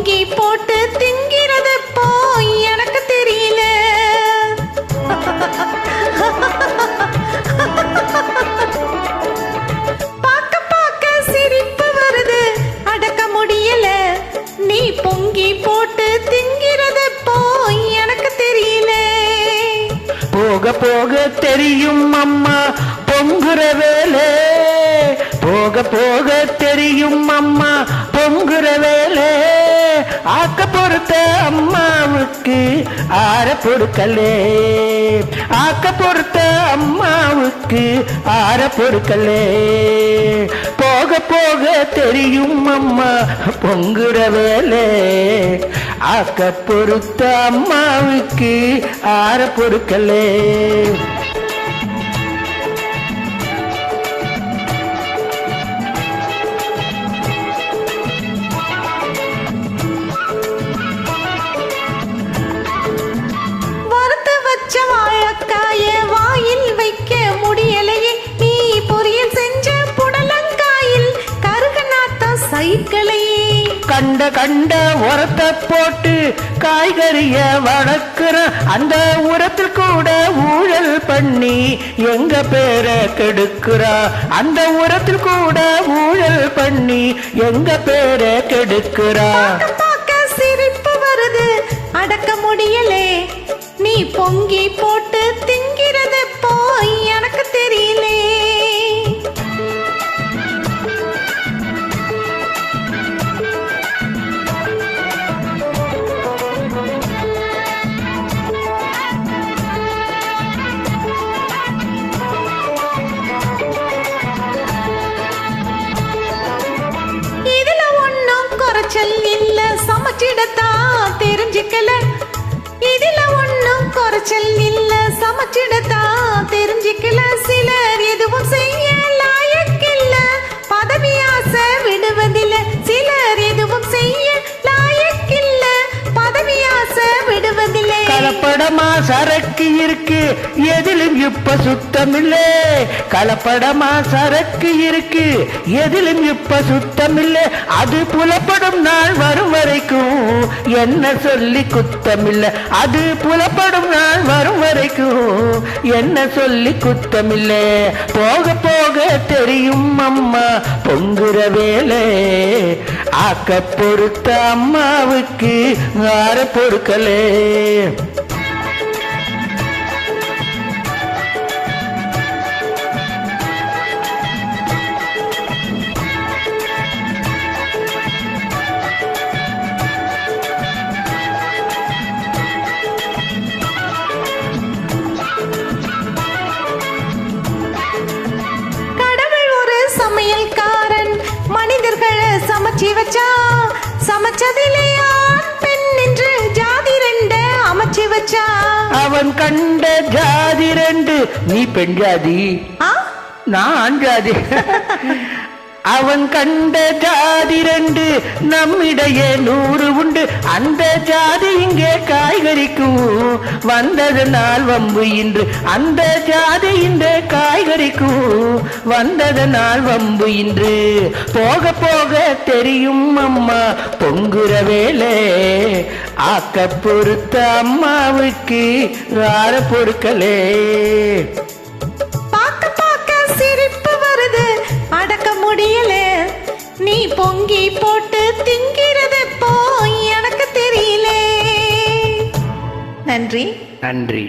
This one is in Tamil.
பொங்கி போட்டு திங்கிறது போய் எனக்கு தெரியல. பார்க்க பார்க்க சிரிப்பு வருது அடக்க முடியல. நீ பொங்கி போட்டு திங்கிறது போய் எனக்கு தெரியல. போக போக தெரியும் அம்மா பொங்குற வேலை, போக போக தெரியும் அம்மா பொங்குற வேலை. ஆக்க பொறுத்த அம்மாவுக்கு ஆற பொறுக்கலே, ஆக்க பொறுத்த அம்மாவுக்கு ஆற பொறுக்கலே. போக போக தெரியும் அம்மா பொங்குற வேலை, ஆக்க பொறுத்த அம்மாவுக்கு ஆற பொறுக்கலே. வாழைக்காய வாயில் வைக்க முடியலையே, நீ பொரியல் செஞ்ச புடலங்காயில் கருகநாத்தம் சைக்கிளையே. கண்ட கண்ட உரத்தை போட்டு காய்கறிய வளர்க்கிற அந்த உரத்தில் கூட ஊழல் பண்ணி எங்க பேரை கெடுக்கிறா, அந்த உரத்தில் கூட ஊழல் பண்ணி எங்க பேரை கெடுக்கிறா. சிரிப்பு வருது அடக்க முடியலே. நீ பொங்கி போட்டு திங்கிறது போய் எனக்கு தெரியல. இதுல ஒன்னும் குறைச்சல் இல்ல, சமைச்சிடத்தான் தெரிஞ்சுக்கல. இதுல ஒன்னும் குறைச்சல் இல்ல, சமைச்சிடத்தான் தெரிஞ்சுக்கல. சிலர் எதுவும் செய்ய லாயக்கில்ல, பதவி ஆசை விடுவதில்ல. சிலர் எதுவும் செய்ய லாயக்கில்ல, பதவி ஆசை விடுவதில்லை. கலப்படமா சரக்கு இருக்கு எதிலும் இப்ப சுத்தமில்லை, கலப்படமா சரக்கு இருக்கு எதிலும் இப்ப சுத்தமில்லை. அது புலப்படும் நாள் வரும் வரைக்கும் என்ன சொல்லி குத்தமில்லை, அது புலப்படும் நாள் வரும் வரைக்கும் என்ன சொல்லி குத்தமில்லை. போக போக தெரியும் அம்மா பொங்குற வேலை, ஆக்க பொறுத்த அம்மாவுக்கு ஆற பொறுக்கலே. சமையல்காரன் மனிதர்களை சமைச்சி வச்சா, சமைச்சதிலே ஆண் பெண் என்று ஜாதி ரெண்ட அமைச்சு வச்சா. அவன் கண்ட ஜாதி ரெண்டு, நீ பெண் ஜாதி நான் ஆண் ஜாதி. அவன் கண்ட ஜாதி ரெண்டு, நம்மிடையே 100 உண்டு. அந்த ஜாதி இங்கே காய்கறிக்கும் வந்ததனால் வம்பு இன்று, அந்த ஜாதி இந்த காய்கறிக்கும் வந்ததனால் வம்பு இன்று. போக போக தெரியும் அம்மா பொங்குற வேலை, ஆக்க பொறுத்த அம்மாவுக்கு ஆற பொறுக்கலே. சிரிப்பு வருது அடக்க முடியல. நீ பொங்கி போட்டு திங்கிறது போய் எனக்கு தெரியல. நன்றி. நன்றி.